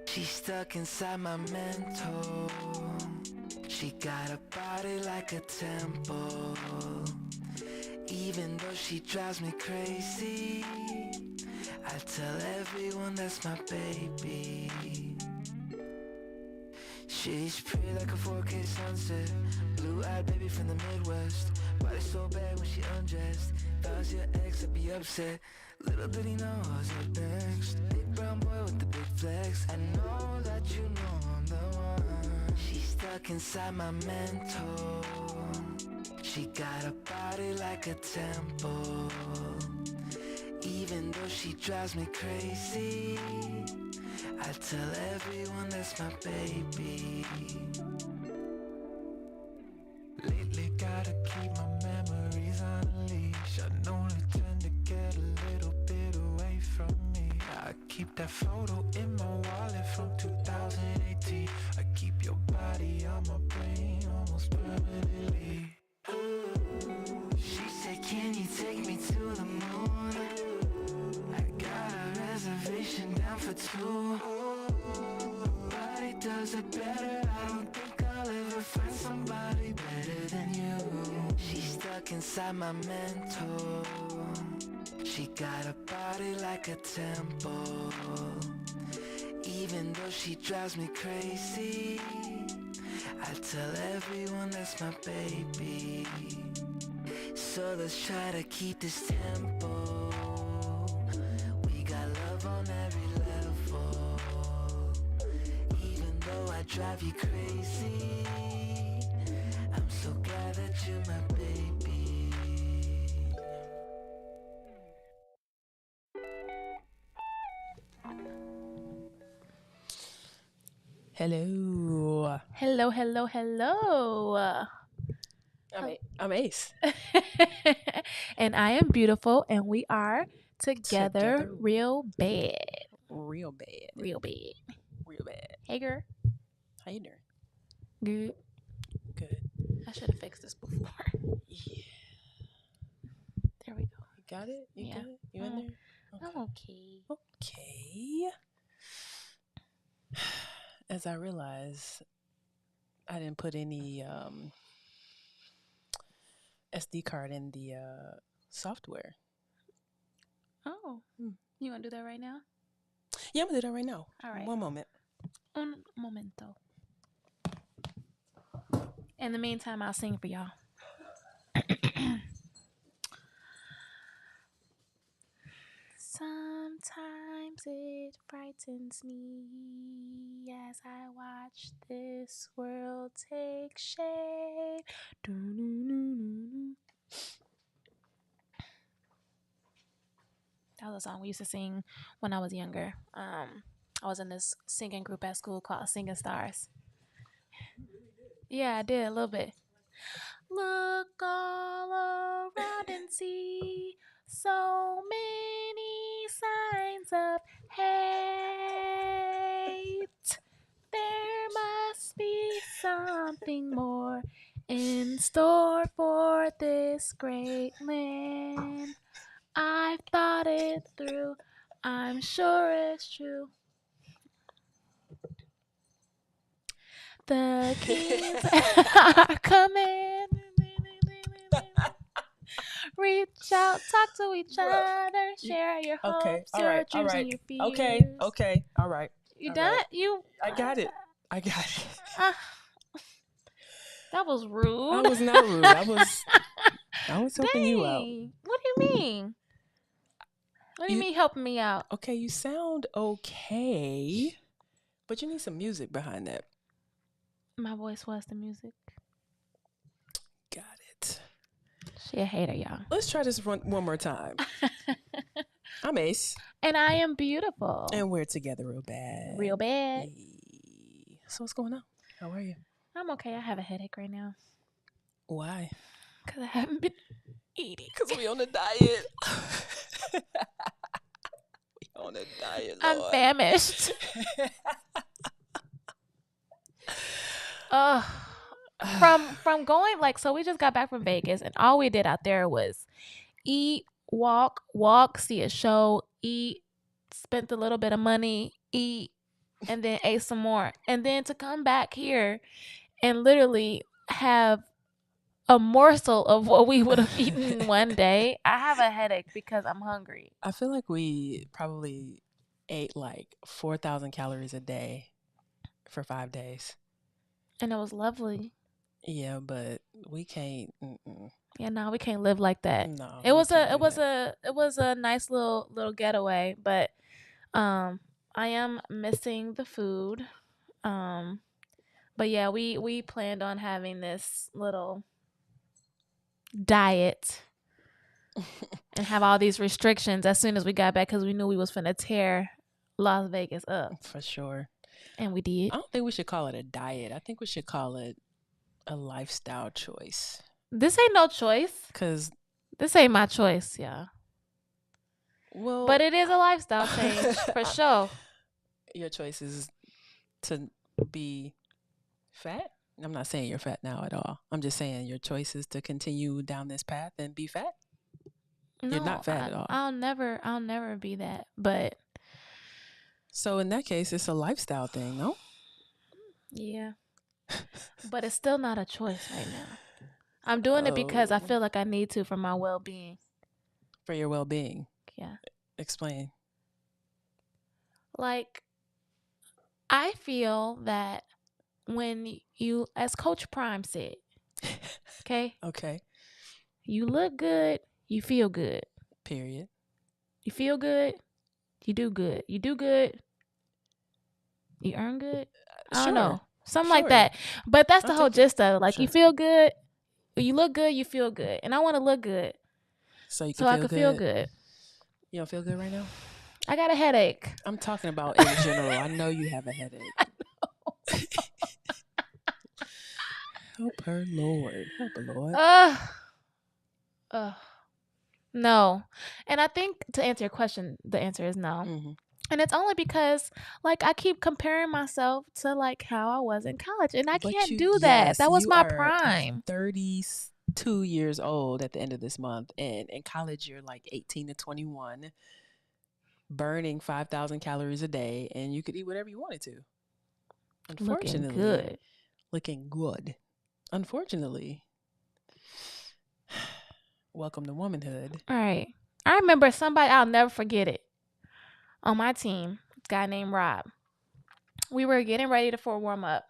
She's stuck inside my mental. She got a body like a temple. Even though she drives me crazy, I tell everyone that's my baby. She's pretty like a 4K sunset. Blue-eyed baby from the Midwest. Body so bad when she undressed. If I was your ex, I'd be upset. Little did he know I was up next. Big brown boy with the big flex. I know that you know I'm the one. She's stuck inside my mental. She got a body like a temple. Even though she drives me crazy, I tell everyone that's my baby. Lately gotta keep my memories on a leash. I know they tend to get a little bit away from me. I keep that photo in my wallet from 2018. I keep your body on my brain almost permanently. Ooh, she said, can you take me to the moon? I got a reservation down for two. Nobody does it better. I don't think I'll ever find somebody better than you. She's stuck inside my mental. She got a body like a temple. Even though she drives me crazy, I tell everyone that's my baby. So let's try to keep this tempo. We got love on every level. Even though I drive you crazy, I'm so glad that you're my baby. Hello. Hello, hello, hello. I'm Ace. And I am beautiful, and we are together, Together. real bad. Real bad. Real bad. Real bad. Hey, girl. How you doing? Good. Good. I should have fixed this before. Yeah. There we go. You got it? You Yeah. good? You in there? I'm okay. Okay. As I realize, I didn't put any SD card in the software. Oh. You want to do that right now? Yeah, I'm gonna do that right now. All right. One moment. Un momento. In the meantime, I'll sing for y'all. Sometimes it frightens me as I watch this world take shape. That was a song we used to sing when I was younger. I was in this singing group at school called Singing Stars. Yeah, I did a little bit. Look all around and see so many signs of hate. There must be something more in store for this great land. I've thought it through. I'm sure it's true. The kings are coming. Reach out, talk to each other, share your hopes, your dreams, and your fears. Okay. All right. You All done? right. You? I got it. That was rude. I was not rude. I was helping you out. What do you mean? What do you mean helping me out? Okay, you sound okay, but you need some music behind that. My voice was the music. Got it. She a hater, y'all. Let's try this one more time. I'm Ace. And I am beautiful. And we're together real bad. Real bad. Hey. So what's going on? How are you? I'm okay. I have a headache right now. Why? Because I haven't been eating. Because we on a diet. We on a diet, Lord. I'm famished. From going, so we just got back from Vegas, and all we did out there was eat, walk, see a show, eat, spent a little bit of money, eat, and then ate some more. And then to come back here and literally have a morsel of what we would have eaten one day, I have a headache because I'm hungry. I feel like we probably ate like 4,000 calories a day for 5 days. And it was lovely. Yeah, but we can't. Yeah, no, we can't live like that. No, It we was can't a do that. it was a nice little getaway, but I am missing the food. But yeah, we planned on having this little diet and have all these restrictions as soon as we got back because we knew we was finna tear Las Vegas up. For sure. And we did. I don't think we should call it a diet. I think we should call it a lifestyle choice. This ain't no choice. Because this ain't my choice, yeah. Well, but it is a lifestyle change for sure. Your choice is to be fat. I'm not saying you're fat now at all. I'm just saying your choice is to continue down this path and be fat. No, you're not fat at all. I'll never be that. But so in that case, it's a lifestyle thing, no? Yeah. But it's still not a choice right now. I'm doing it because I feel like I need to for my well-being. For your well-being? Yeah. Explain. Like, I feel that when you, as Coach Prime said, okay? Okay. You look good, you feel good. Period. You feel good, you do good. You do good, you earn good. I don't know. Something like that. But that's the whole gist of it. Like, you feel good, you look good, you feel good. And I want to look good. So I can feel good. You don't feel good right now? I got a headache. I'm talking about in general. I know you have a headache. I know. Help her, Lord. Help her, Lord. No. And I think to answer your question, the answer is no. Mm-hmm. And it's only because, like, I keep comparing myself to, like, how I was in college. And I can't do that. Yes, that was my prime. 32 years old at the end of this month. And in college, you're like 18 to 21, burning 5,000 calories a day. And you could eat whatever you wanted to. Unfortunately. Looking good. Unfortunately. Welcome to womanhood. All right. I remember somebody, I'll never forget it. On my team, a guy named Rob. We were getting ready for a warm up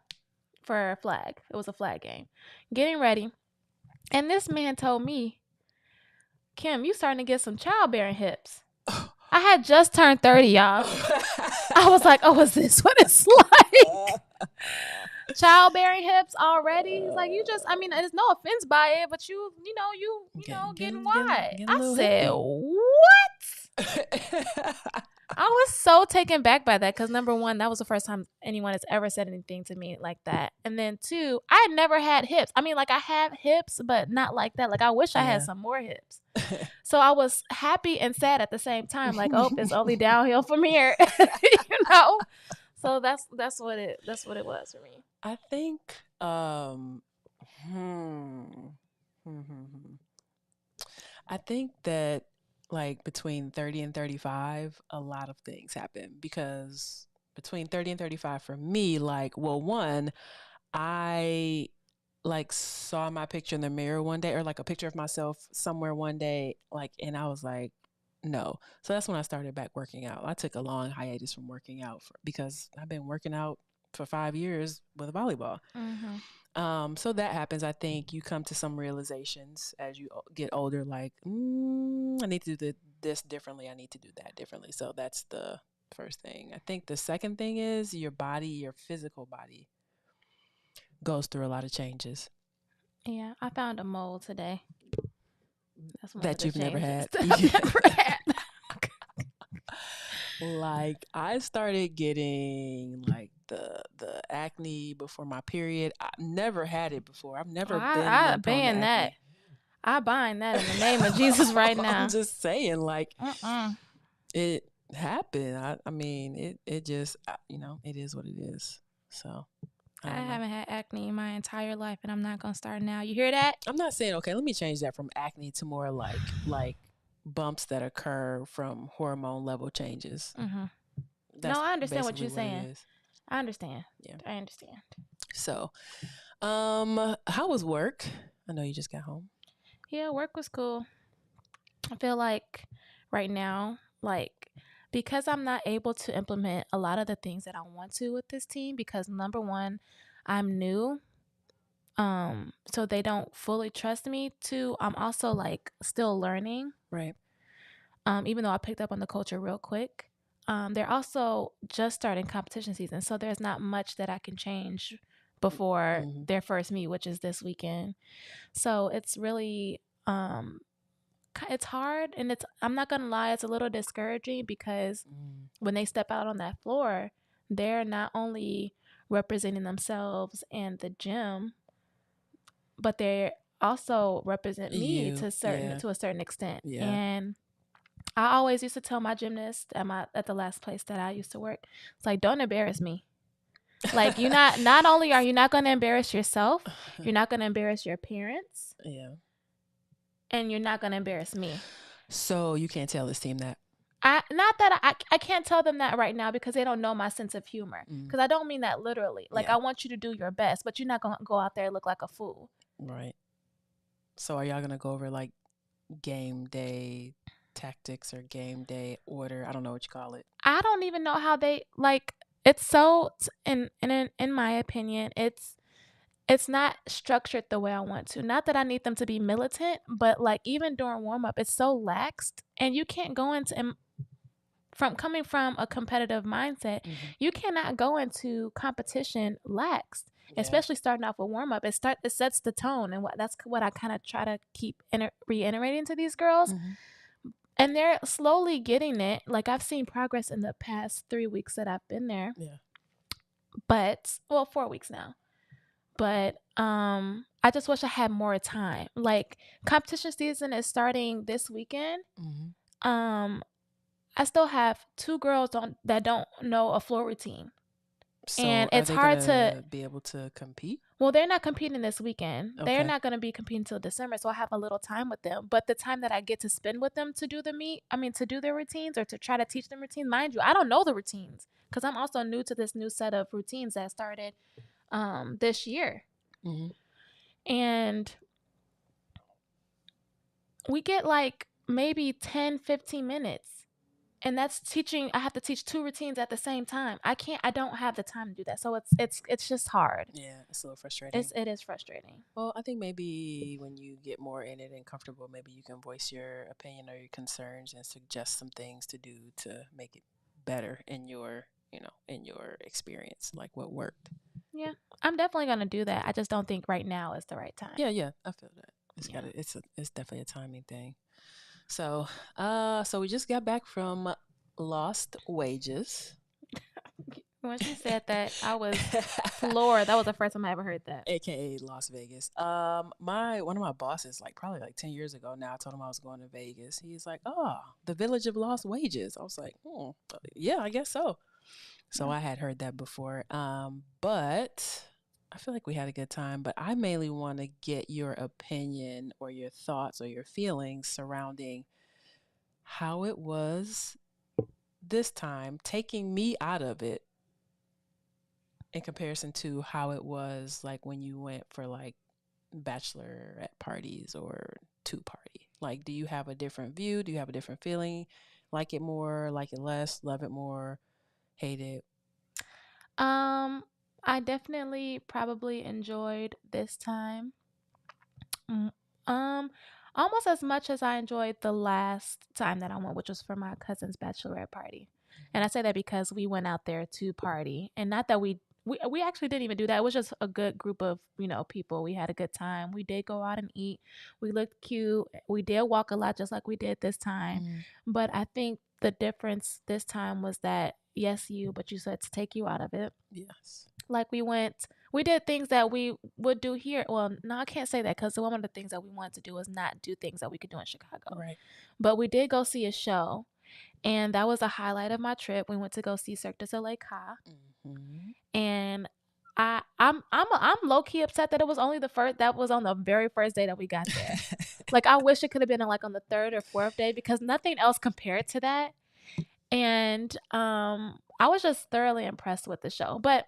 for a flag. It was a flag game. Getting ready. And this man told me, Kim, you starting to get some childbearing hips. I had just turned 30, y'all. I was like, oh, is this what it's like? Childbearing hips already? He's like, you just, I mean, there's no offense by it, but you getting wide. I said, what? I was so taken back by that because, number one, that was the first time anyone has ever said anything to me like that. And then, two, I had never had hips. I mean, like, I have hips, but not like that. Like, I wish I had some more hips. So I was happy and sad at the same time. Like, oh, it's only downhill from here, you know? So that's what it was for me. I think, I think that, like, between 30 and 35, a lot of things happen, because between 30 and 35 for me, like, well, one, I like saw my picture in the mirror one day, or like a picture of myself somewhere one day, like, and I was like, no. So that's when I started back working out. I took a long hiatus from working out because I've been working out for 5 years with volleyball. Mm-hmm. So that happens. I think you come to some realizations as you get older, like, I need to do this differently. I need to do that differently. So that's the first thing. I think the second thing is your body, your physical body goes through a lot of changes. Yeah, I found a mole today. That's that you've never had. I've never had. Like, I started getting like the acne before my period. I never had it before. I've never been. I ban that. I bind that in the name of Jesus right now. I'm just saying, like, it happened. I mean, it just, it is what it is. So I don't know. haven't had acne my entire life, and I'm not gonna start now. You hear that? I'm not saying, okay, let me change that from acne to more like bumps that occur from hormone level changes. Mm-hmm. That's No, I understand what basically you're saying. it is. I understand. Yeah. I understand. So, how was work? I know you just got home. Yeah, work was cool. I feel like right now, like, because I'm not able to implement a lot of the things that I want to with this team, because number one, I'm new. So they don't fully trust me. Two, I'm also like still learning. Right. Even though I picked up on the culture real quick. They're also just starting competition season, so there's not much that I can change before their first meet, which is this weekend. So it's really it's hard, and I'm not gonna lie, it's a little discouraging because when they step out on that floor, they're not only representing themselves and the gym, but they also represent me to a certain extent. Yeah. And I always used to tell my gymnast at the last place that I used to work, it's like, don't embarrass me. Like, you not only are you not going to embarrass yourself, you're not going to embarrass your parents. Yeah. And you're not going to embarrass me. So you can't tell this team that. I can't tell them that right now because they don't know my sense of humor. Because I don't mean that literally. Like, I want you to do your best, but you're not going to go out there and look like a fool. Right. So are y'all going to go over like game day tactics or game day order? I don't know what you call it. I don't even know how they, like, it's so, in my opinion, it's not structured the way I want to. Not that I need them to be militant, but like even during warm up, it's so laxed, and you can't go into coming from a competitive mindset. You cannot go into competition laxed, especially starting off with warm up. It sets the tone, and that's what I kind of try to keep reiterating to these girls. And they're slowly getting it. Like, I've seen progress in the past 3 weeks that I've been there. Yeah. But 4 weeks now. But I just wish I had more time. Like, competition season is starting this weekend. I still have 2 girls that don't know a floor routine. So and it's hard to be able to compete. Well, they're not competing this weekend. Okay. They're not going to be competing until December, so I have a little time with them. But the time that I get to spend with them to do to do their routines or to try to teach them routines, mind you, I don't know the routines because I'm also new to this new set of routines that started this year. And we get like maybe 10, 15 minutes. And that's teaching. I have to teach 2 routines at the same time. I don't have the time to do that. So it's just hard. Yeah, it's a little frustrating. It is frustrating. Well, I think maybe when you get more in it and comfortable, maybe you can voice your opinion or your concerns and suggest some things to do to make it better in your experience, like what worked. Yeah, I'm definitely gonna do that. I just don't think right now is the right time. Yeah, I feel that. It's definitely a timing thing. So, we just got back from Lost Wages. When she said that, I was floored. That was the first time I ever heard that. AKA Las Vegas. One of my bosses, like probably like 10 years ago now, I told him I was going to Vegas. He's like, "Oh, the village of lost wages." I was like, yeah, I guess so. So I had heard that before. But I feel like we had a good time, but I mainly want to get your opinion or your thoughts or your feelings surrounding how it was this time, taking me out of it in comparison to how it was like when you went for like bachelorette parties or 2-party. Like, do you have a different view? Do you have a different feeling? Like it more, like it less, love it more, hate it? I definitely probably enjoyed this time. Almost as much as I enjoyed the last time that I went, which was for my cousin's bachelorette party. And I say that because we went out there to party, and not that we actually didn't even do that. It was just a good group of, people. We had a good time. We did go out and eat. We looked cute. We did walk a lot just like we did this time. But I think the difference this time was that, yes, but you said to take you out of it. Yes. Like we did things that we would do here. Well, no, I can't say that because one of the things that we wanted to do was not do things that we could do in Chicago. Right. But we did go see a show, and that was a highlight of my trip. We went to go see Cirque du Soleil Ka. And I'm low key upset that it was only that was on the very first day that we got there. Like I wish it could have been like on the third or fourth day because nothing else compared to that. And I was just thoroughly impressed with the show. But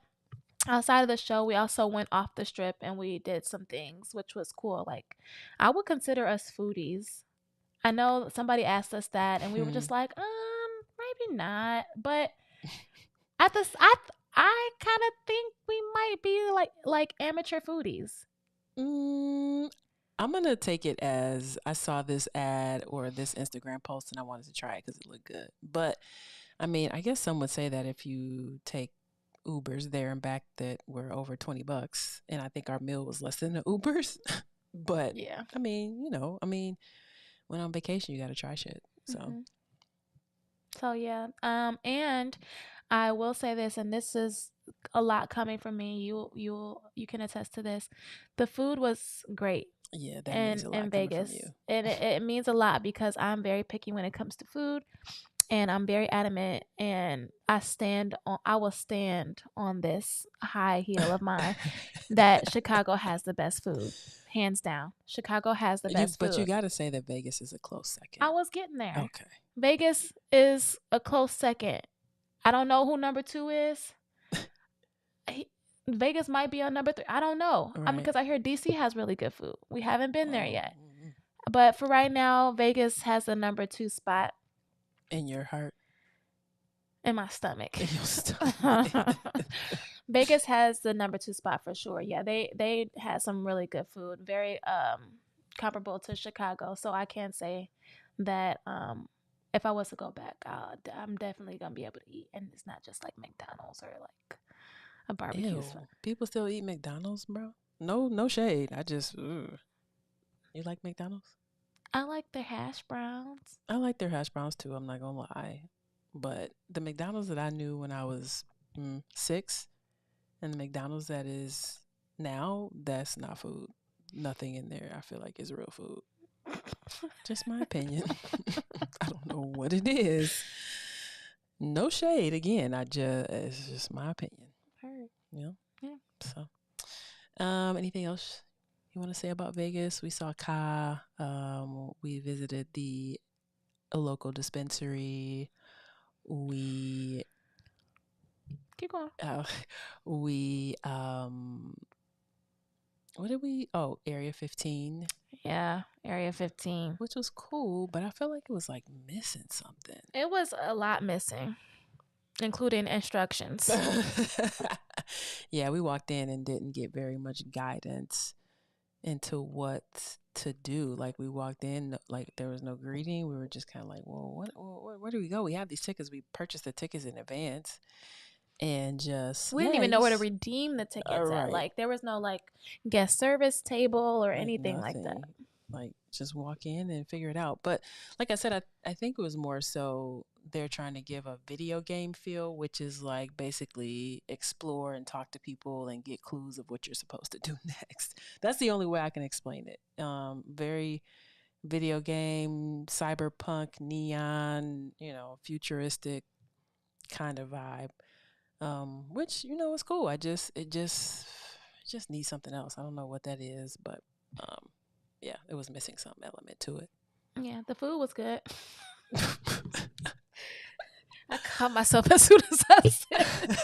outside of the show, we also went off the strip and we did some things, which was cool. Like I would consider us foodies. I know somebody asked us that, and we were just like, maybe not. But at this, I kind of think we might be like amateur foodies. I'm gonna take it as I saw this ad or this Instagram post and I wanted to try it because it looked good. But I mean, I guess some would say that if you take Ubers there and back that were over $20, and I think our meal was less than the Ubers. But Yeah. I mean, when on vacation you got to try shit. So. Mm-hmm. So yeah. And I will say this, and this is a lot coming from me. You can attest to this. The food was great. Yeah, that means a lot in coming Vegas. from you. And it means a lot because I'm very picky when it comes to food, and I'm very adamant, and I will stand on this high heel of mine that Chicago has the best food. Hands down. Chicago has the best food. But you got to say that Vegas is a close second. I was getting there. Okay. Vegas is a close second. I don't know who number 2 is. Vegas might be on number 3. I don't know. Right. Because I hear DC has really good food. We haven't been there yet. But for right now, Vegas has the number 2 spot. In your heart? In my stomach. In your stomach. Vegas has the number 2 spot for sure. Yeah, they had some really good food. Very comparable to Chicago. So I can say that if I was to go back, I'm definitely going to be able to eat. And it's not just like McDonald's or like a barbecue. Ew. People still eat McDonald's, bro? No shade. I just, You like McDonald's? I like their hash browns. I like their hash browns too, I'm not going to lie. But the McDonald's that I knew when I was 6 and the McDonald's that is now, that's not food. Nothing in there I feel like is real food. Just my opinion. I don't know what it is. No shade. Again, it's just my opinion. Heard. Yeah. So, anything else you want to say about Vegas? We saw Ka. We visited a local dispensary. We keep going. What did we? Oh, Area 15. Yeah, Area 15. Which was cool, but I felt like it was like missing something. It was a lot missing, including instructions. Yeah, we walked in and didn't get very much guidance into what to do. Like we walked in, like there was no greeting. We were just kind of like, well, where do we go? We have these tickets. We purchased the tickets in advance. And we didn't even know where to redeem the tickets at. Like there was no like guest service table or anything like that. Like just walk in and figure it out. But like I said, I think it was more so they're trying to give a video game feel, which is like basically explore and talk to people and get clues of what you're supposed to do next. That's the only way I can explain it. Very video game, cyberpunk, neon, futuristic kind of vibe. Which is cool. It just needs something else. I don't know what that is, but yeah, it was missing some element to it. Yeah, the food was good. I caught myself as soon as I said.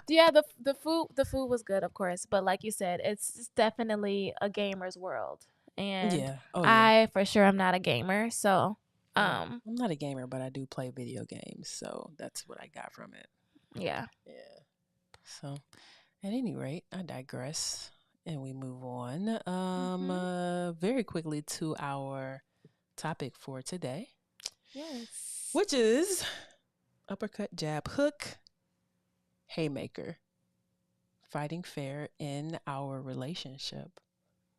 Yeah, the food was good, of course, but like you said, it's definitely a gamer's world, and yeah. I for sure am not a gamer, so I'm not a gamer, but I do play video games, so that's what I got from it. Yeah. So, at any rate, I digress, and we move on. Very quickly to our topic for today. Yes. Which is uppercut, jab, hook, haymaker. Fighting fair in our relationship.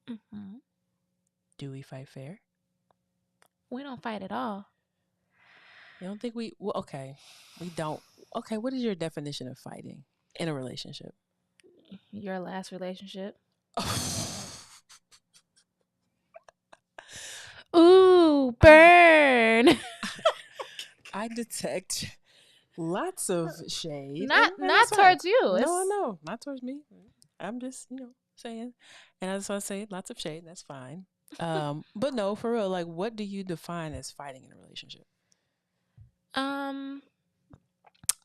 Mm-hmm. Do we fight fair? We don't fight at all. You don't think we... Well, okay. We don't... Okay, what is your definition of fighting in a relationship? Your last relationship. Ooh, burn. I detect Lots of shade. Not and that's fine. towards you. No, I It's- know. Not towards me. I'm just, saying. And I just want to say lots of shade. That's fine. But no, for real, like, what do you define as fighting in a relationship?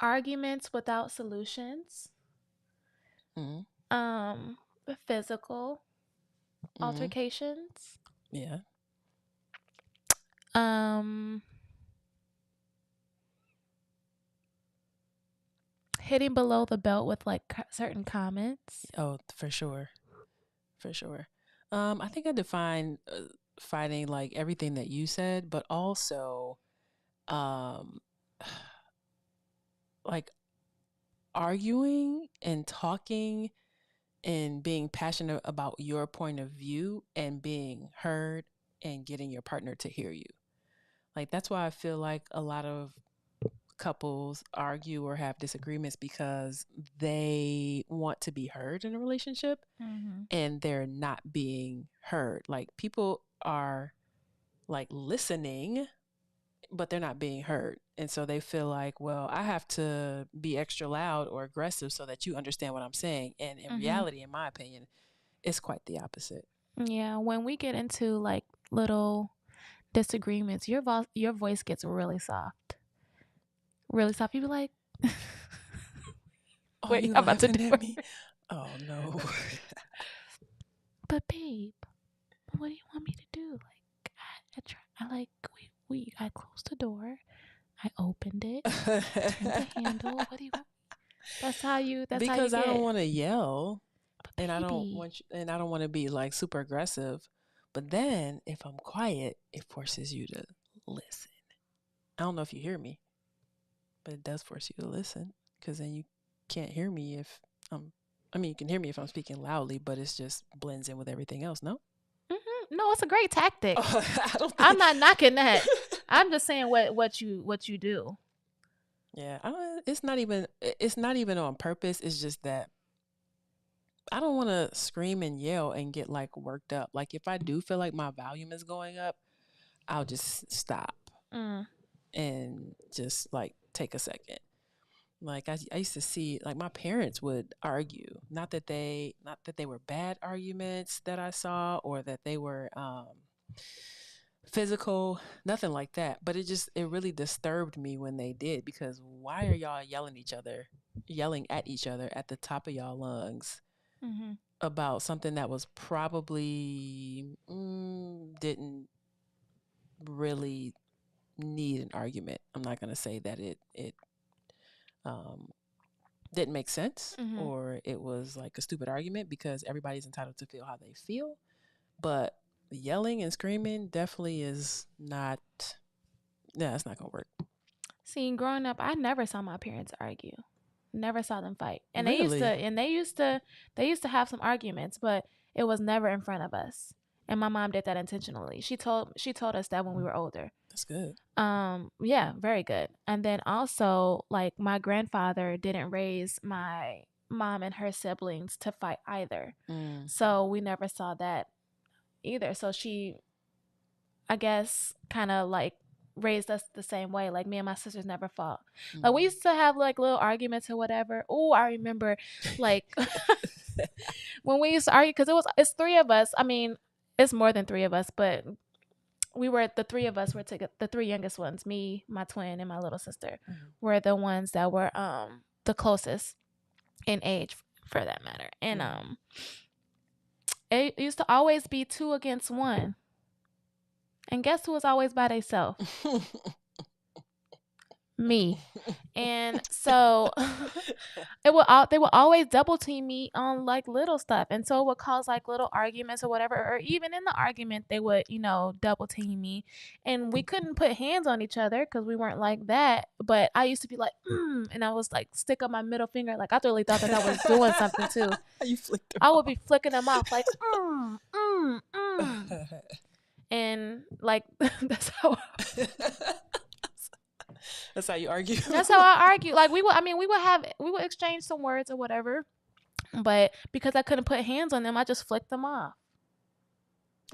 Arguments without solutions. Mm-hmm. Physical altercations. Yeah. Hitting below the belt with like certain comments. Oh, for sure. For sure. I think I define fighting like everything that you said, but also like arguing and talking and being passionate about your point of view and being heard and getting your partner to hear you. Like, that's why I feel like a lot of couples argue or have disagreements, because they want to be heard in a relationship and they're not being heard. Like, people are like listening, but they're not being heard. And so they feel like, well, I have to be extra loud or aggressive so that you understand what I'm saying. And in reality, in my opinion, it's quite the opposite. Yeah, when we get into like little disagreements, your voice gets really soft. Really soft. You be like, Oh, wait, you I'm about to laughing do at me? Oh no. But babe, what do you want me to do? Like, I closed the door, I opened it, turned the handle. What do you want? That's how you. Because I don't want to yell, But and I don't baby. want you, and I don't want to be like super aggressive. But then if I'm quiet, it forces you to listen. I don't know if you hear me, but it does force you to listen, because then you can't hear me if you can hear me if I'm speaking loudly, but it's just blends in with everything else. No. No, it's a great tactic. I'm not knocking that. I'm just saying what you do. Yeah, it's not even on purpose. It's just that I don't want to scream and yell and get like worked up. Like, if I do feel like my volume is going up, I'll just stop and just like take a second. Like, I used to see, like, my parents would argue, not that they were bad arguments that I saw, or that they were physical, nothing like that. But it really disturbed me when they did, because why are y'all yelling at each other at the top of y'all lungs about something that was probably didn't really need an argument. I'm not going to say that it didn't make sense or it was like a stupid argument, because everybody's entitled to feel how they feel. But yelling and screaming definitely is not, it's not going to work. See, growing up, I never saw my parents argue. Never saw them fight. And Really? they used to have some arguments, but it was never in front of us. And my mom did that intentionally. She told us that when we were older. That's good. Yeah, very good. And then also, like, my grandfather didn't raise my mom and her siblings to fight either. So we never saw that either. So she, I guess, kind of like raised us the same way. Like, me and my sisters never fought. Like, we used to have like little arguments or whatever. Oh, I remember like when we used to argue, because it's three of us. I mean, it's more than three of us, but the three of us were the three youngest ones, me, my twin, and my little sister, were the ones that were the closest in age, for that matter. And it used to always be 2 against 1. And guess who was always by themselves? Me. And so they would always double team me on like little stuff, and so it would cause like little arguments or whatever, or even in the argument they would double team me, and we couldn't put hands on each other because we weren't like that. But I used to be like and I was like stick up my middle finger, like I really thought that I was doing something too. You flicked them I would be flicking them off like and like that's how That's how you argue. That's how I argue. Like, we would exchange some words or whatever, but because I couldn't put hands on them, I just flicked them off.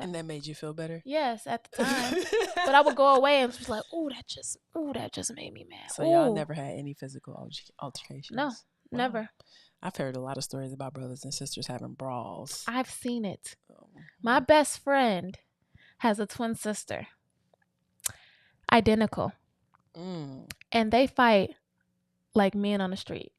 And that made you feel better? Yes, at the time. But I would go away and just like, that just made me mad. So y'all never had any physical altercations? No, never. I've heard a lot of stories about brothers and sisters having brawls. I've seen it. My best friend has a twin sister. Identical. And they fight like men on the street.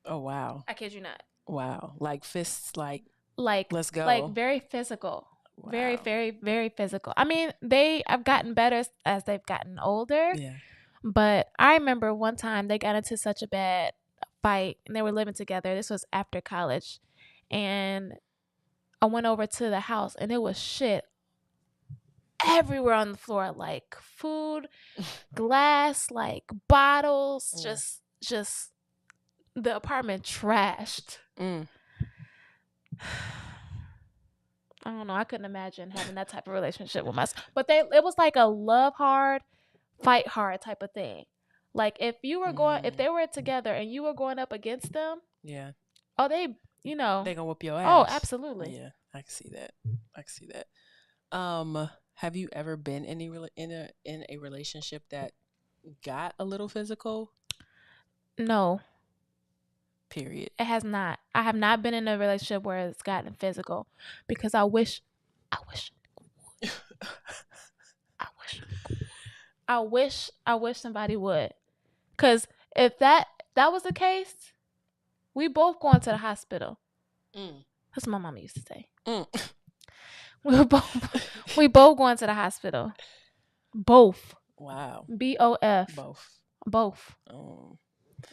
Oh, wow. I kid you not. Wow. Like fists, like let's go. Like very physical. Wow. Very, very, very physical. I mean, they have gotten better as they've gotten older. Yeah. But I remember one time they got into such a bad fight and they were living together. This was after college. And I went over to the house and it was shit everywhere on the floor, like food, glass, like bottles, just the apartment trashed. I don't know. I couldn't imagine having that type of relationship with myself. But it was like a love hard, fight hard type of thing. Like if they were together and you were going up against them, yeah. Oh, they gonna whoop your ass. Oh, absolutely. Yeah, I can see that. Have you ever been in a relationship that got a little physical? No. Period. It has not. I have not been in a relationship where it's gotten physical because I wish somebody would. Cause if that was the case, we both going to the hospital. That's what my mama used to say. We both going to the hospital. Both. Wow. BOF. Both. Oh.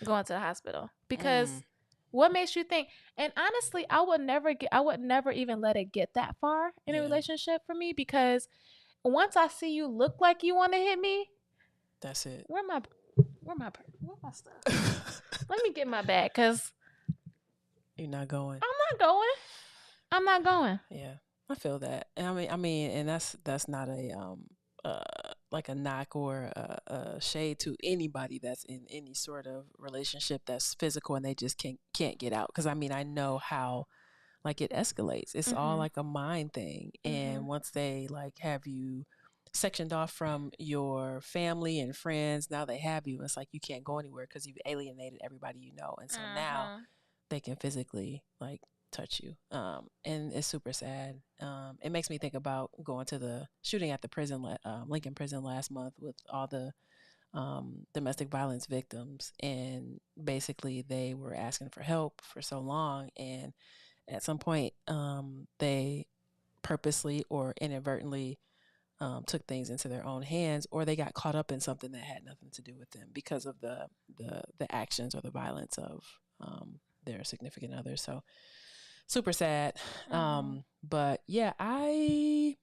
Going to the hospital because what makes you think? And honestly, I would never even let it get that far in a relationship for me because once I see you look like you want to hit me, that's it. Where my stuff? Let me get my bag because you're not going. I'm not going. Yeah, I feel that. I mean, and that's not a like a knock or a shade to anybody that's in any sort of relationship that's physical and they just can't get out. Because I mean, I know how like it escalates. It's all like a mind thing, and once they like have you sectioned off from your family and friends, now they have you. It's like you can't go anywhere because you've alienated everybody you know, and so now they can physically like touch you, and it's super sad. It makes me think about going to the shooting at the prison, Lincoln Prison last month with all the domestic violence victims, and basically they were asking for help for so long, and at some point they purposely or inadvertently took things into their own hands, or they got caught up in something that had nothing to do with them because of the actions or the violence of their significant others. So super sad. But yeah, I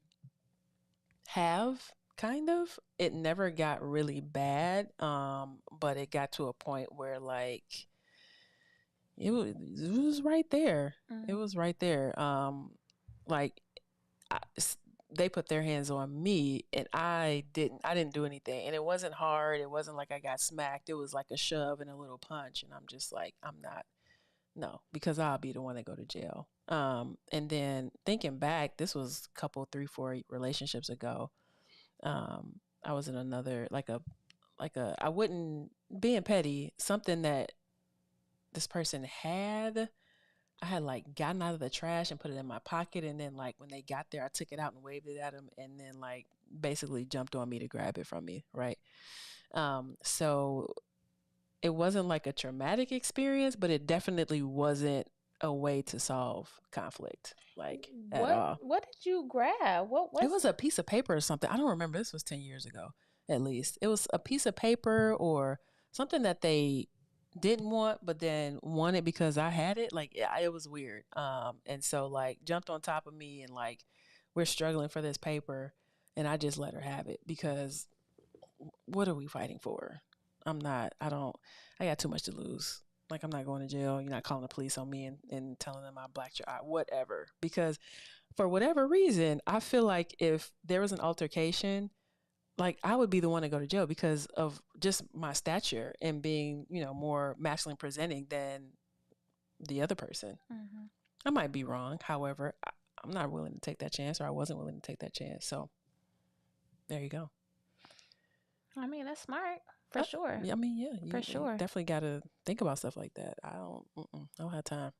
have kind of. It never got really bad, but it got to a point where like it was right there. It was right there. Like they put their hands on me and I didn't do anything, and it wasn't hard. It wasn't like I got smacked. It was like a shove and a little punch, and I'm just like, I'm not. No, because I'll be the one that go to jail. And then thinking back, this was a couple, 3-4 relationships ago. I was in another, I wouldn't, being petty, something that this person had, I had like gotten out of the trash and put it in my pocket. And then like when they got there, I took it out and waved it at them, and then like basically jumped on me to grab it from me. Right. So it wasn't like a traumatic experience, but it definitely wasn't a way to solve conflict, like at all. What did you grab? It was a piece of paper or something. I don't remember. This was 10 years ago, at least. It was a piece of paper or something that they didn't want, but then wanted because I had it. Like, yeah, it was weird. And so like jumped on top of me, and like we're struggling for this paper, and I just let her have it because what are we fighting for? I got too much to lose. Like, I'm not going to jail. You're not calling the police on me and telling them I blacked your eye, whatever. Because for whatever reason, I feel like if there was an altercation, like I would be the one to go to jail because of just my stature and being, more masculine presenting than the other person. I might be wrong. However, I'm not willing to take that chance, or I wasn't willing to take that chance. So there you go. I mean, that's smart for sure. I mean, yeah, for you sure. definitely got to think about stuff like that. I don't have time.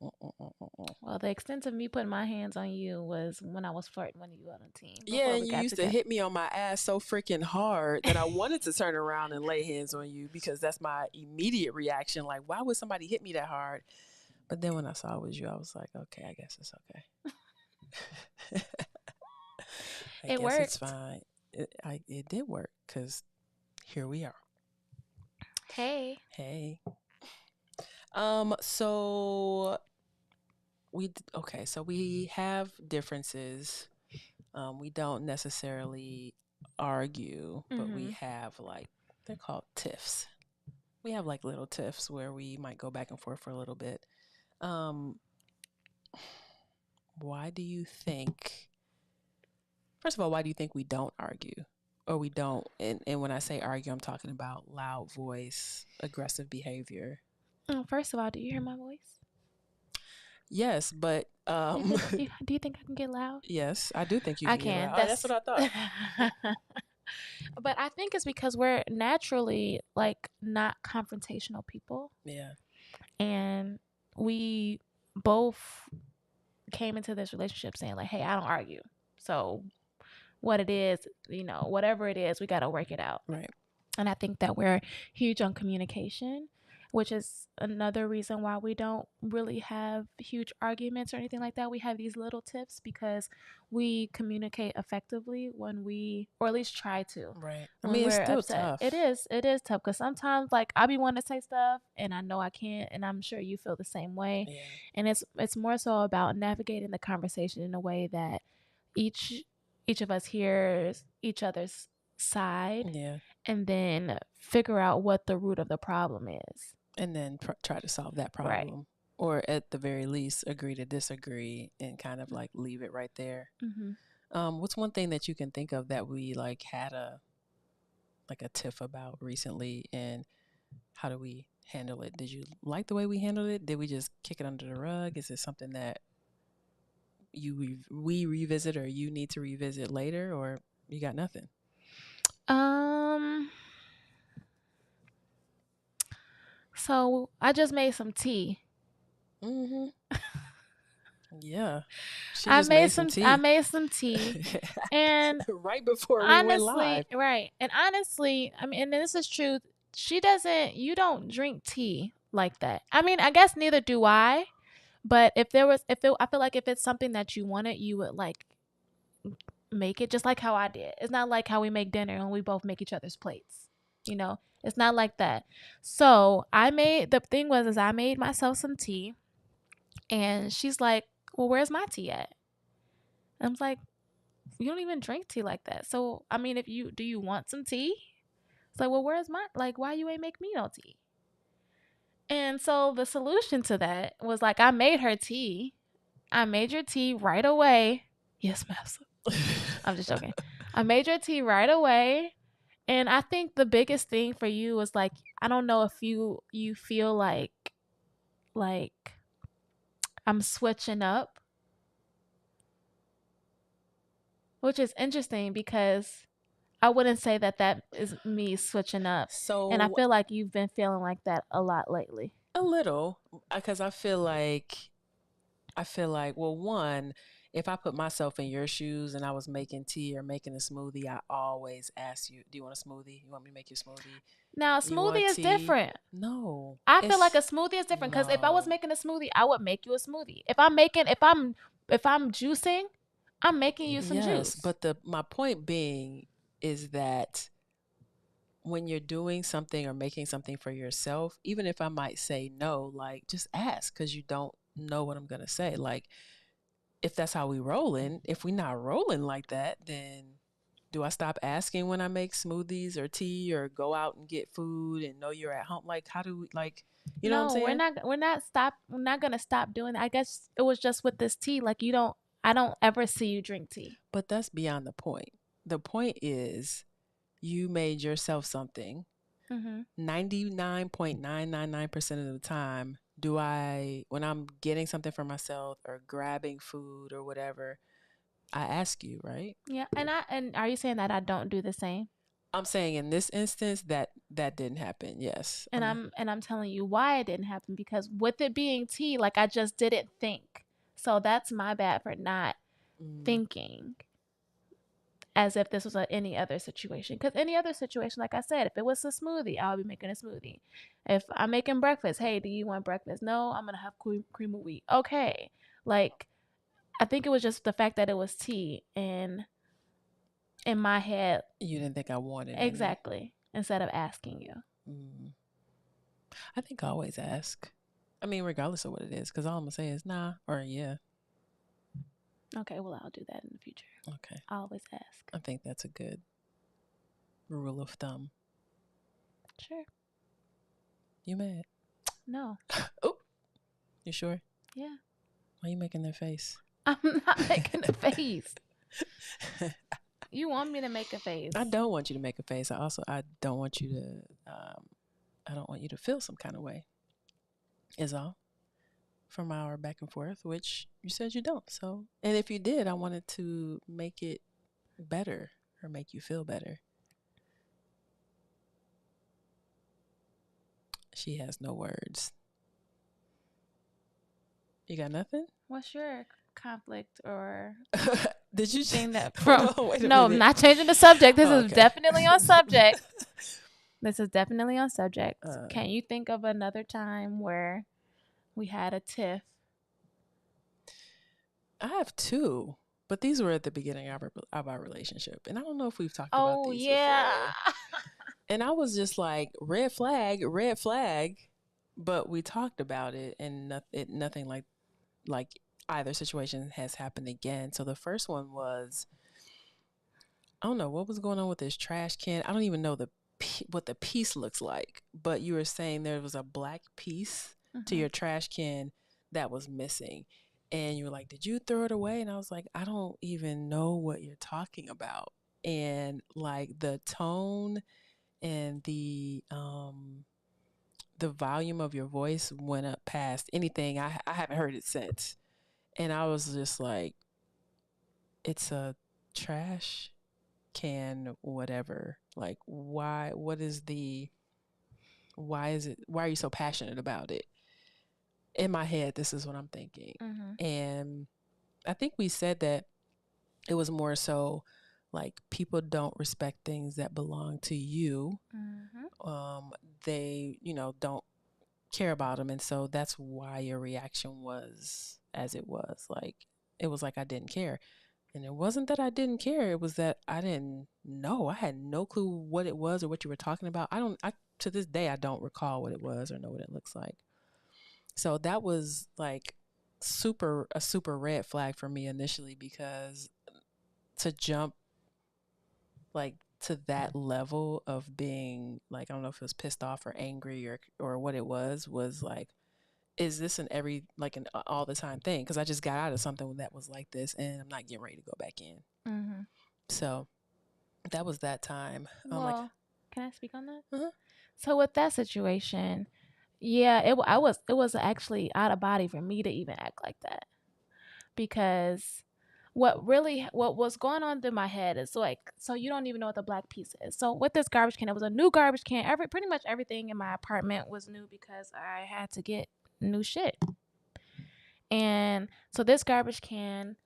Well, the extent of me putting my hands on you was when I was flirting with you on the team. Yeah, and you used to hit me on my ass so freaking hard that I wanted to turn around and lay hands on you because that's my immediate reaction. Like, why would somebody hit me that hard? But then when I saw it was you, I was like, okay, I guess it's okay. It worked. It's fine. It did work because here we are. Hey. So we have differences. We don't necessarily argue, but we have they're called tiffs. We have little tiffs where we might go back and forth for a little bit. Why do you think? First of all, why do you think we don't argue? Or we don't, and when I say argue, I'm talking about loud voice, aggressive behavior. First of all, do you hear my voice? Yes, but do you think I can get loud? Yes, I do think you can get get loud. That's what I thought. But I think it's because we're naturally not confrontational people. Yeah. And we both came into this relationship saying hey, I don't argue. So what it is, whatever it is, we got to work it out. Right. And I think that we're huge on communication, which is another reason why we don't really have huge arguments or anything like that. We have these little tips because we communicate effectively when or at least try to. Right. I mean, it's still tough. It is tough because sometimes I be wanting to say stuff and I know I can't, and I'm sure you feel the same way. Yeah. And it's more so about navigating the conversation in a way that each of us hears each other's side. Yeah. And then figure out what the root of the problem is. And then try to solve that problem. Right. Or at the very least, agree to disagree and kind of leave it right there. Mm-hmm. What's one thing that you can think of that we had a tiff about recently, and how do we handle it? Did you like the way we handled it? Did we just kick it under the rug? Is it something that we revisit or you need to revisit later, or you got nothing? So I just made some tea. Mm-hmm. Yeah. I made some tea. And right before we went live. Right. And honestly, I mean, and this is true, you don't drink tea like that. I mean, I guess neither do I. But I feel like if it's something that you wanted, you would make it just like how I did. It's not like how we make dinner and we both make each other's plates. It's not like that. So I made myself some tea, and she's like, well, where's my tea at? And I'm like, you don't even drink tea like that. So, I mean, do you want some tea? It's like, well, where's my, why you ain't make me no tea? And so the solution to that was I made her tea. I made your tea right away. Yes, master. I'm just joking. I made your tea right away. And I think the biggest thing for you was I don't know if you feel like I'm switching up, which is interesting because I wouldn't say that is me switching up. And I feel like you've been feeling like that a lot lately. A little, because I feel like, well, one, if I put myself in your shoes and I was making tea or making a smoothie, I always ask you, do you want a smoothie? You want me to make you a smoothie? Now, a smoothie is different. No. I feel like a smoothie is different because if I was making a smoothie, I would make you a smoothie. If I'm juicing, I'm making you some juice. Yes, but my point being is that when you're doing something or making something for yourself, even if I might say no, just ask, because you don't know what I'm going to say. If that's how we rolling, if we not rolling like that, then do I stop asking when I make smoothies or tea or go out and get food and know you're at home? How do we, you know what I'm saying? We're not going to stop doing that. I guess it was just with this tea. I don't ever see you drink tea. But that's beyond the point. The point is you made yourself something. 99.999% of the time, when I'm getting something for myself or grabbing food or whatever, I ask you, right? Yeah. And are you saying that I don't do the same? I'm saying in this instance that didn't happen. Yes. And I'm telling you why it didn't happen, because with it being tea, like I just didn't think. So that's my bad for not thinking as if this was any other situation. Because any other situation, like I said, if it was a smoothie, I would be making a smoothie. If I'm making breakfast, hey, do you want breakfast? No, I'm going to have cream of wheat. Okay. Like, I think it was just the fact that it was tea, and in my head. You didn't think I wanted it. Exactly. Instead of asking you. I think I always ask. I mean, regardless of what it is, because all I'm going to say is nah or yeah. Okay, well, I'll do that in the future. Okay. I'll always ask. I think that's a good rule of thumb. Sure. You mad? No. Oh, you sure? Yeah. Why are you making that face? I'm not making a face. You want me to make a face? I don't want you to make a face. I don't want you to. I don't want you to feel some kind of way. Is all. From our back and forth, which you said you don't. So, and if you did, I wanted to make it better or make you feel better. She has no words. You got nothing? What's your conflict or did you thing that from? No, I'm not changing the subject. This is definitely on subject. This is definitely on subject. Can you think of another time where we had a tiff? I have two, but these were at the beginning of our relationship, and I don't know if we've talked about these before. And I was just like, red flag, but we talked about it, and nothing like either situation has happened again. So the first one was, I don't know what was going on with this trash can. I don't even know what the piece looks like, but you were saying there was a black piece to your trash can that was missing. And you were like, did you throw it away? And I was like, I don't even know what you're talking about. And like the tone and the volume of your voice went up past anything. I haven't heard it since. And I was just like, it's a trash can, whatever. Like, why are you so passionate about it? In my head, this is what I'm thinking. And I think we said that it was more so like people don't respect things that belong to you. They, don't care about them. And so that's why your reaction was as it was. Like, it was like I didn't care. And it wasn't that I didn't care. It was that I didn't know. I had no clue what it was or what you were talking about. To this day, I don't recall what it was or know what it looks like. So that was like a super red flag for me initially, because to jump like to that level of being like, I don't know if it was pissed off or angry or what it was like, is this an all the time thing? Because I just got out of something that was like this and I'm not getting ready to go back in. So that was that time. Well, can I speak on that? So with that situation, yeah, it was actually out of body for me to even act like that, because what was going on through my head is like, so you don't even know what the black piece is. So with this garbage can, it was a new garbage can. Pretty much everything in my apartment was new because I had to get new shit. And so this garbage can,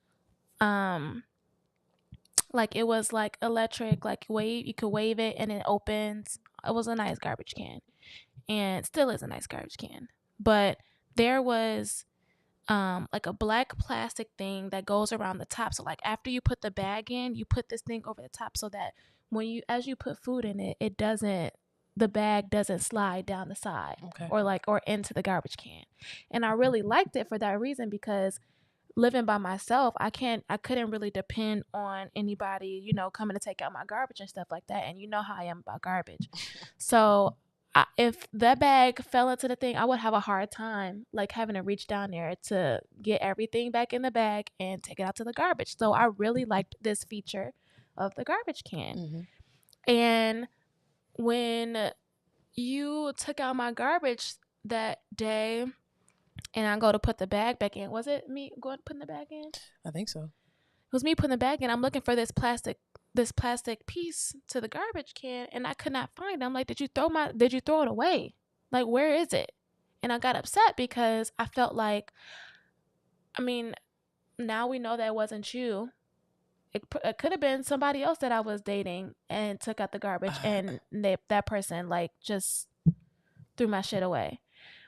like it was like electric, like you could wave it and it opens. It was a nice garbage can, and still is a nice garbage can. But there was like a black plastic thing that goes around the top. So like after you put the bag in, you put this thing over the top so that as you put food in it, the bag doesn't slide down the side or into the garbage can. And I really liked it for that reason, because living by myself, I couldn't really depend on anybody, coming to take out my garbage and stuff like that. And you know how I am about garbage. So if that bag fell into the thing, I would have a hard time like having to reach down there to get everything back in the bag and take it out to the garbage. So I really liked this feature of the garbage can. And when you took out my garbage that day, and I go to put the bag back in. Was it me going putting the bag in? I think so. It was me putting the bag in. I'm looking for this plastic piece to the garbage can, and I could not find it. I'm like, did you throw it away? Like, where is it? And I got upset because I felt like, I mean, now we know that it wasn't you. It could have been somebody else that I was dating and took out the garbage, and that person like just threw my shit away.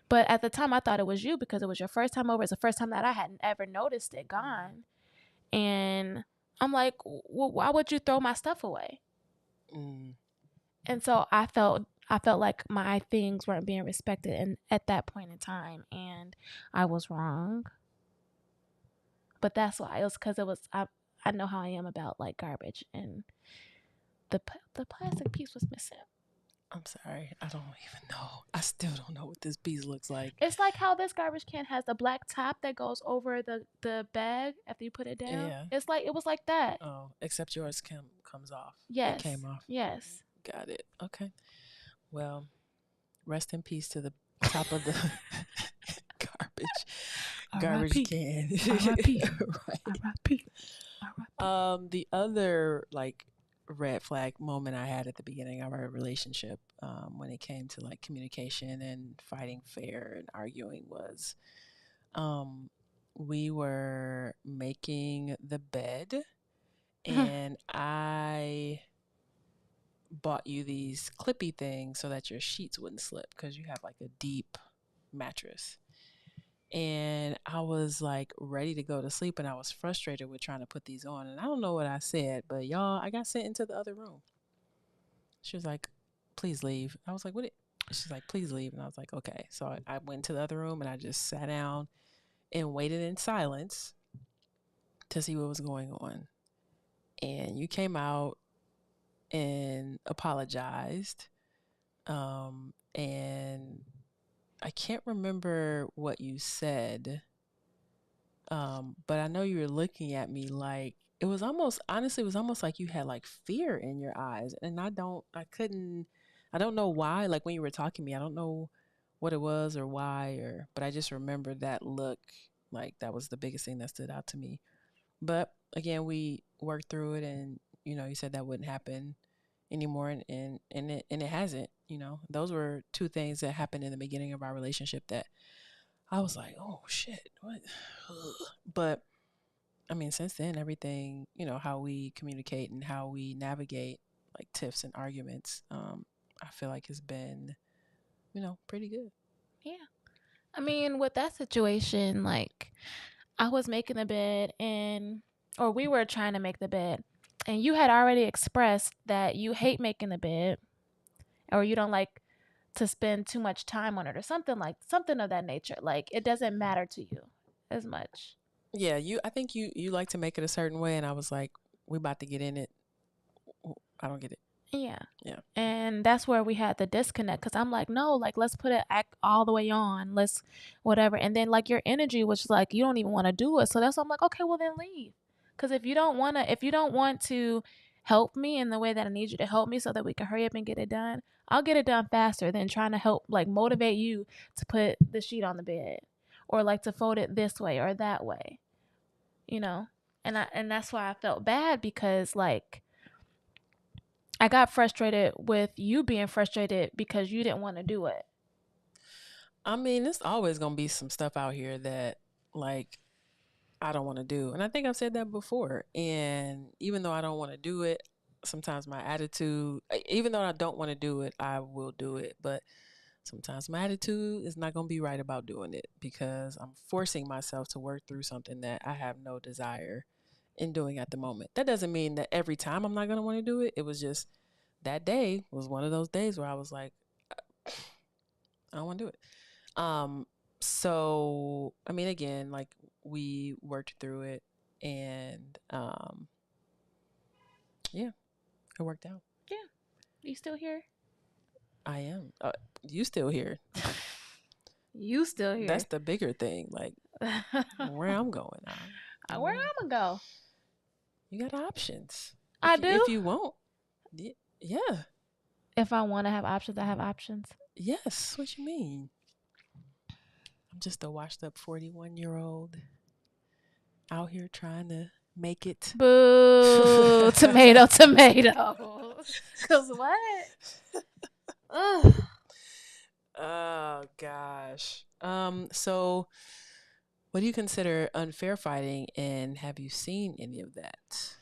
But at the time, I thought it was you because it was your first time over. It's the first time that I hadn't ever noticed it gone. And I'm like, well, why would you throw my stuff away? And so I felt like my things weren't being respected, and at that point in time, and I was wrong. But that's why. It was because it was I know how I am about like garbage, and the plastic piece was missing. I'm sorry. I don't even know. I still don't know what this piece looks like. It's like how this garbage can has the black top that goes over the bag after you put it down. Yeah. It's like, it was like that. Oh, except yours comes off. Yes. It came off. Yes. Got it. Okay. Well, rest in peace to the top of the garbage can. R.I.P. Right. R.I.P. The other like red flag moment I had at the beginning of our relationship, when it came to like communication and fighting fair and arguing, was we were making the bed, and I bought you these clippy things so that your sheets wouldn't slip because you have like a deep mattress. And I was like ready to go to sleep, and I was frustrated with trying to put these on. And I don't know what I said, but y'all, I got sent into the other room. She was like, please leave. I was like, what? She's like, please leave. And I was like, okay. So I went to the other room, and I just sat down and waited in silence to see what was going on. And you came out and apologized. And I can't remember what you said, but I know you were looking at me like, it was almost like you had like fear in your eyes. And I don't know why. Like when you were talking to me, I don't know what it was or why, but I just remember that look. Like that was the biggest thing that stood out to me. But again, we worked through it, and you said that wouldn't happen anymore, and it hasn't. Those were two things that happened in the beginning of our relationship that I was like, oh shit, what? But I mean, since then, everything, how we communicate and how we navigate like tiffs and arguments, I feel like has been, pretty good. Yeah. I mean, with that situation, like I was making the bed or we were trying to make the bed, and you had already expressed that you hate making the bed, or you don't like to spend too much time on it, or something of that nature. Like it doesn't matter to you as much. Yeah, I think you like to make it a certain way, and I was like, we about to get in it. I don't get it. Yeah. Yeah. And that's where we had the disconnect, because I'm like, no, like let's put it all the way on, let's whatever. And then like your energy was like, you don't even want to do it. So that's why I'm like, okay, well then leave. Because if you don't want to help me in the way that I need you to help me so that we can hurry up and get it done, I'll get it done faster than trying to help, like motivate you to put the sheet on the bed, or like to fold it this way or that way, and that's why I felt bad, because like I got frustrated with you being frustrated because you didn't want to do it. I mean, there's always going to be some stuff out here that like I don't want to do. And I think I've said that before. And even though I don't want to do it, sometimes my attitude, even though I don't want to do it, I will do it. But sometimes my attitude is not going to be right about doing it, because I'm forcing myself to work through something that I have no desire in doing at the moment. That doesn't mean that every time I'm not going to want to do it. It was just that day was one of those days where I was like, I don't want to do it. So, I mean, again, like we worked through it, and yeah, it worked out. Yeah. You still here? I am. You still here. You still here. That's the bigger thing. Like where I'm going. Where I'm gonna go? You got options. I do? If you won't. Yeah. If I want to have options, I have options. Yes. What you mean? I'm just a washed up 41-year-old out here trying to make it. Boo. Tomato. Cause what? Ugh. Oh gosh. So what do you consider unfair fighting, and have you seen any of that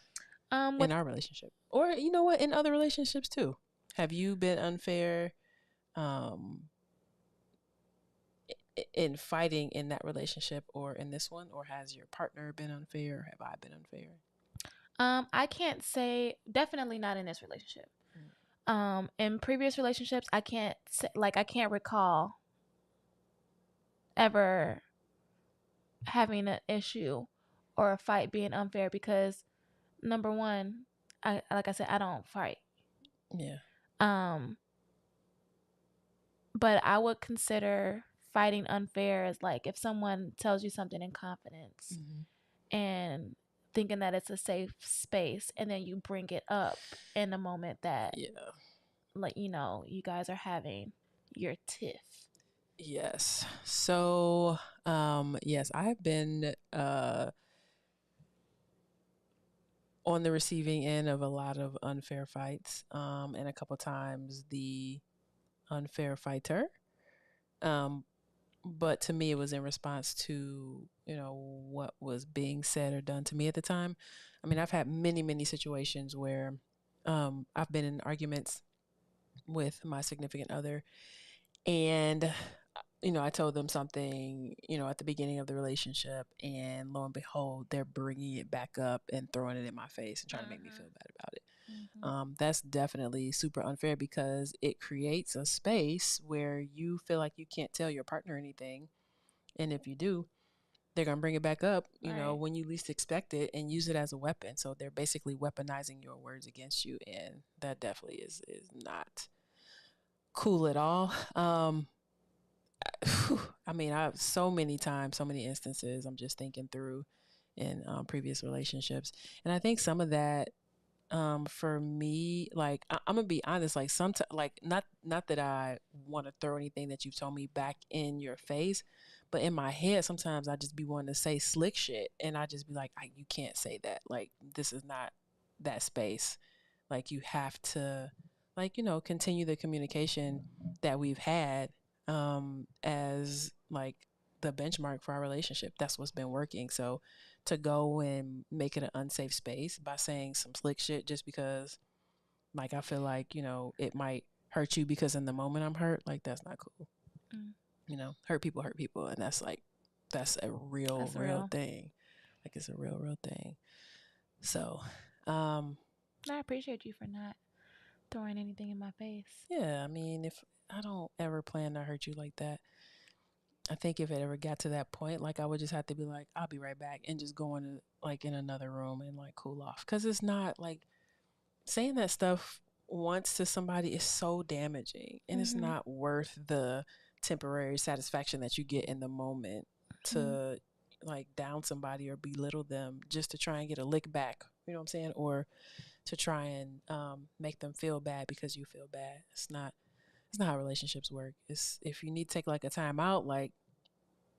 With in our relationship? Or you know what, in other relationships too? Have you been unfair um in fighting in that relationship or in this one, or has your partner been unfair, or have I been unfair? I can't say, definitely not in this relationship. In previous relationships, I can't say, like, I can't recall ever having an issue or a fight being unfair because, number one, like I said, I don't fight. Yeah. But I would consider fighting unfair as like if someone tells you something in confidence and thinking that it's a safe space, and then you bring it up in a moment that, like, you know, you guys are having your tiff. Yes. So, yes, I've been on the receiving end of a lot of unfair fights, and a couple times the unfair fighter. But to me, it was in response to, you know, what was being said or done to me at the time. I mean, I've had many, many situations where I've been in arguments with my significant other, and you know, I told them something, you know, at the beginning of the relationship, and lo and behold, they're bringing it back up and throwing it in my face and trying to make me feel bad about it. That's definitely super unfair because it creates a space where you feel like you can't tell your partner anything. And if you do, they're going to bring it back up, you know, when you least expect it, and use it as a weapon. So they're basically weaponizing your words against you. And that definitely is not cool at all. I mean, I've so many times, so many instances I'm just thinking through in previous relationships. And I think some of that, for me, like I'm gonna be honest, like sometimes, like not that I want to throw anything that you've told me back in your face, but in my head sometimes I just be wanting to say slick shit, and I just be like, you can't say that. Like, this is not that space. Like, you have to, like, you know, continue the communication that we've had, as like the benchmark for our relationship. That's what's been working. So to go and make it an unsafe space by saying some slick shit just because, like, I feel like, you know, it might hurt you because in the moment I'm hurt, like, that's not cool. You know, hurt people, and that's like, that's a real thing. Like, it's a real thing. So I appreciate you for not throwing anything in my face. Yeah, I mean, if I don't ever plan to hurt you like that, I think if it ever got to that point, like, I would just have to be like, I'll be right back, and just go in, like, in another room and like cool off. Cause it's not like saying that stuff once to somebody is so damaging, and it's not worth the temporary satisfaction that you get in the moment to like down somebody or belittle them just to try and get a lick back. You know what I'm saying? Or to try and make them feel bad because you feel bad. It's not how relationships work. It's, if you need to take like a time out, like,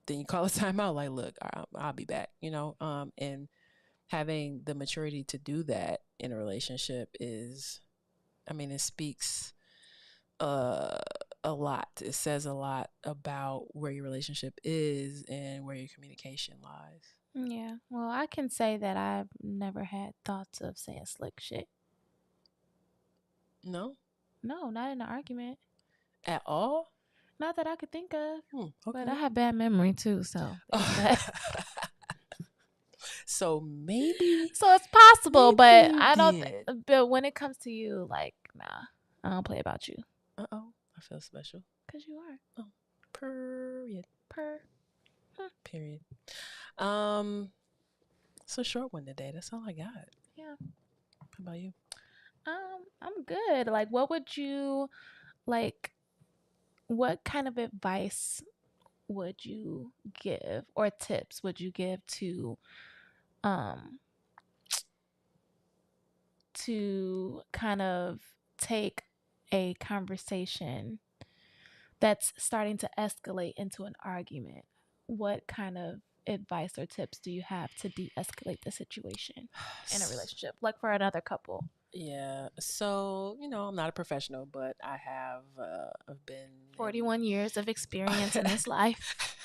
then you call a time out. Like, look, I'll be back. You know, and having the maturity to do that in a relationship is, I mean, it speaks a lot. It says a lot about where your relationship is and where your communication lies. Yeah. Well, I can say that I've never had thoughts of saying slick shit. No, not in an argument at all. Not that I could think of. Okay. But I have bad memory too, so so maybe. So it's possible, but I don't. Did. But when it comes to you, like, nah, I don't play about you. I feel special. Cause you are. Oh, period. Period. It's a short one today. That's all I got. Yeah. How about you? I'm good. Like, what would you like? What kind of advice would you give, or tips would you give to kind of take a conversation that's starting to escalate into an argument? what kind of advice or tips do you have to de-escalate the situation in a relationship, like for another couple? Yeah. So, I'm not a professional, but I've been 41 years of experience in this life.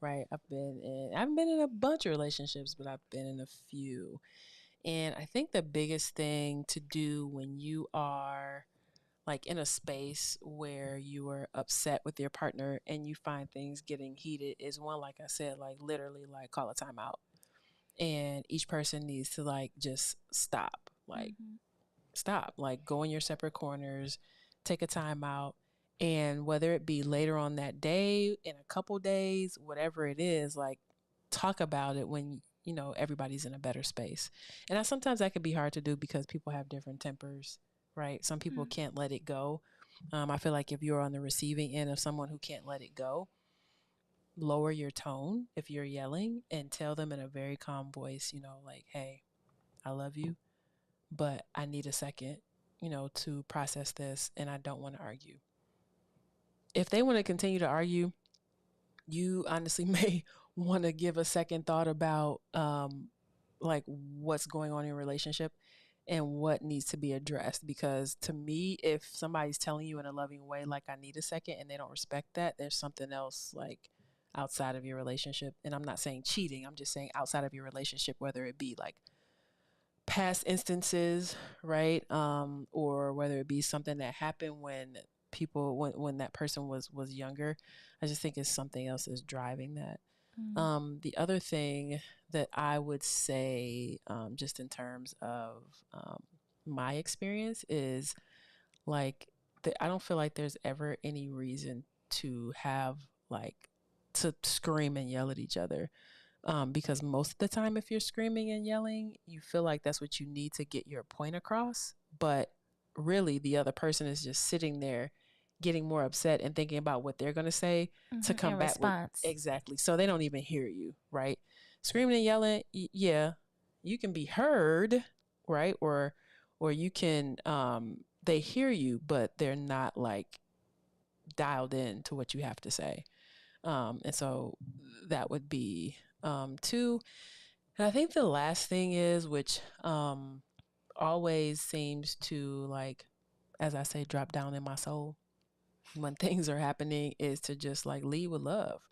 Right. I've been in a bunch of relationships, but I've been in a few. And I think the biggest thing to do when you are like in a space where you are upset with your partner and you find things getting heated is one, like I said, like literally like call a timeout. And each person needs to like just stop. Like stop, like go in your separate corners, take a time out, and whether it be later on that day, in a couple days, whatever it is, like talk about it when everybody's in a better space. And sometimes that could be hard to do because people have different tempers, right? Some people can't let it go. I feel like if you're on the receiving end of someone who can't let it go, lower your tone if you're yelling and tell them in a very calm voice, like, hey, I love you, but I need a second, to process this and I don't want to argue. If they want to continue to argue, you honestly may want to give a second thought about like what's going on in your relationship and what needs to be addressed. Because to me, if somebody's telling you in a loving way, like I need a second, and they don't respect that, there's something else like outside of your relationship. And I'm not saying cheating, I'm just saying outside of your relationship, whether it be like past instances, right? Or whether it be something that happened when when that person was younger. I just think it's something else is driving that. The other thing that I would say, just in terms of my experience, is like I don't feel like there's ever any reason to have like to scream and yell at each other. Because most of the time, if you're screaming and yelling, you feel like that's what you need to get your point across. But really, the other person is just sitting there getting more upset and thinking about what they're going to say to come back with. Exactly. So they don't even hear you, right? Screaming and yelling, yeah, you can be heard, right? Or you can, they hear you, but they're not like dialed in to what you have to say. And so that would be two. And I think the last thing is, which always seems to like, as I say, drop down in my soul when things are happening, is to just like lead with love.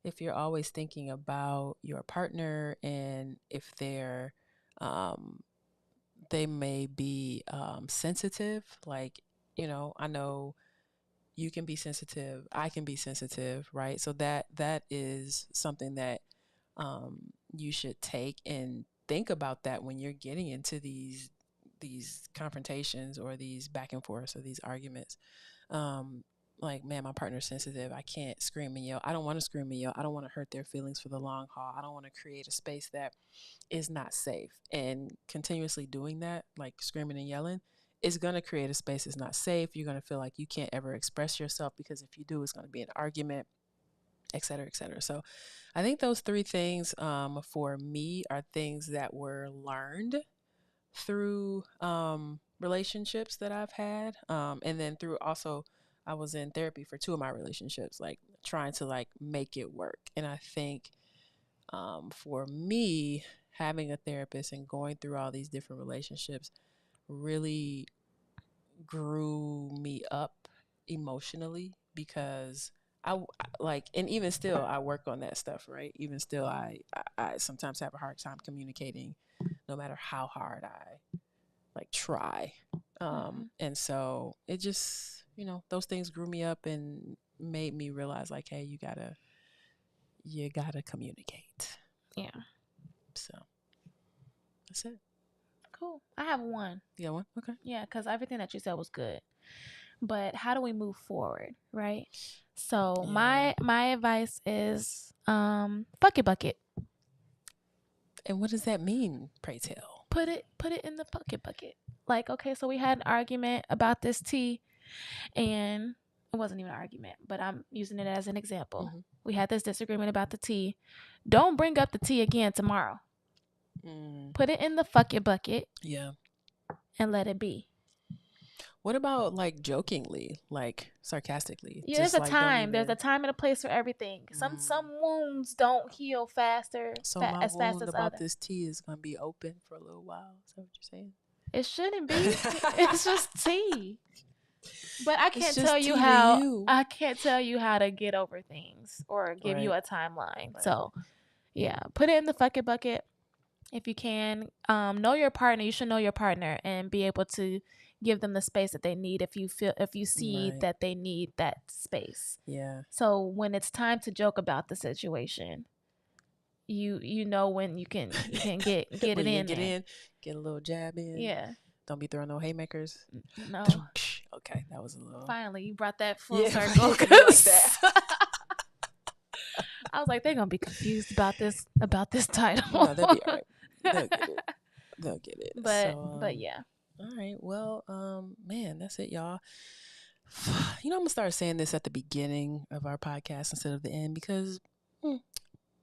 If you're always thinking about your partner and if they may be sensitive, like, I know you can be sensitive, I can be sensitive, right? So that is something that you should take and think about that when you're getting into these confrontations or these back and forths or these arguments. Like, man, my partner's sensitive. I can't scream and yell. I don't want to scream and yell. I don't want to hurt their feelings for the long haul. I don't want to create a space that is not safe. And continuously doing that, like screaming and yelling, is going to create a space that's not safe. You're going to feel like you can't ever express yourself because if you do, it's going to be an argument, et cetera, et cetera. So I think those three things for me are things that were learned through relationships that I've had. And then through also, I was in therapy for two of my relationships, like trying to like make it work. And I think for me, having a therapist and going through all these different relationships really grew me up emotionally because like, and even still I work on that stuff, right? Even still I sometimes have a hard time communicating no matter how hard I like try. And so it just, those things grew me up and made me realize like, hey, you gotta communicate. Yeah. So that's it. Cool. I have one. You got one? Okay. Yeah, because everything that you said was good. But how do we move forward, right? So my advice is bucket bucket. And what does that mean, pray tell? Put it in the bucket. Like, okay, so we had an argument about this tea, and it wasn't even an argument, but I'm using it as an example. We had this disagreement about the tea. Don't bring up the tea again tomorrow. Put it in the bucket. Yeah. And let it be. What about like jokingly, like sarcastically? Yeah, Just there's a like don't time. There's even. a time and a place for everything. Some wounds don't heal faster So my as fast wound as about others. this tea is gonna be open for a little while. Is that what you're saying? It shouldn't be. It's just tea. But I can't just tell you tea to how you. I can't tell you how to get over things or give you Right. a timeline. Right. So yeah, put it in the fuck it bucket if you can. Know your partner. You should know your partner and be able to give them the space that they need if you see Right. that they need that space. Yeah. So when it's time to joke about the situation, you know when you can get When it you in get there. in, get a little jab in. Yeah. Don't be throwing no haymakers. No. Okay, that was a little. Finally, you brought that full Yeah, circle. right, like that. I was like, they're gonna be confused about this title. No, they'll be all right. They'll get it. They'll get it. But yeah. All right. Well, man, that's it, y'all. You know, I'm gonna start saying this at the beginning of our podcast instead of the end because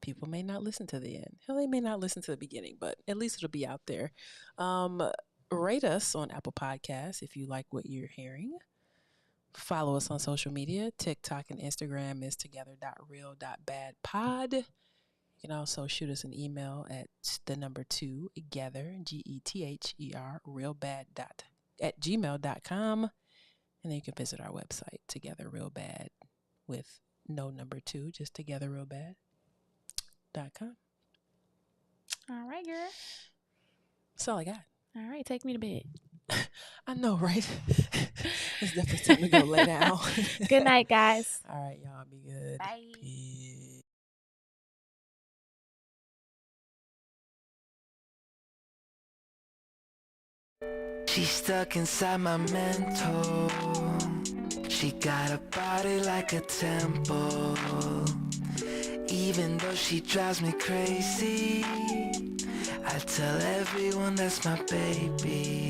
people may not listen to the end. Hell, they may not listen to the beginning, but at least it'll be out there. Rate us on Apple Podcasts if you like what you're hearing. Follow us on social media. TikTok and Instagram is together.real.badpod. You can also shoot us an email at the number 2 together, GETHER, realbad at gmail.com. And then you can visit our website, Together Real Bad, with no number 2, just togetherrealbad.com. All right, girl. That's all I got. All right, take me to bed. I know, right? It's definitely time to go lay down. Good night, guys. All right, y'all. Be good. Bye. Peace. She's stuck inside my mental. She got a body like a temple. Even though she drives me crazy, I tell everyone that's my baby.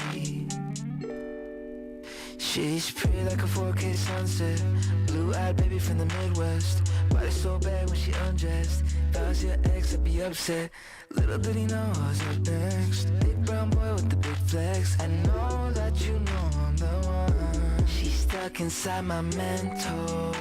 She's pretty like a 4K sunset. Blue-eyed baby from the Midwest. Body so bad when she undressed. If I was your ex, I'd be upset. Little did he know I was up next. Big brown boy with the big flex. I know that you know I'm the one. She's stuck inside my mental.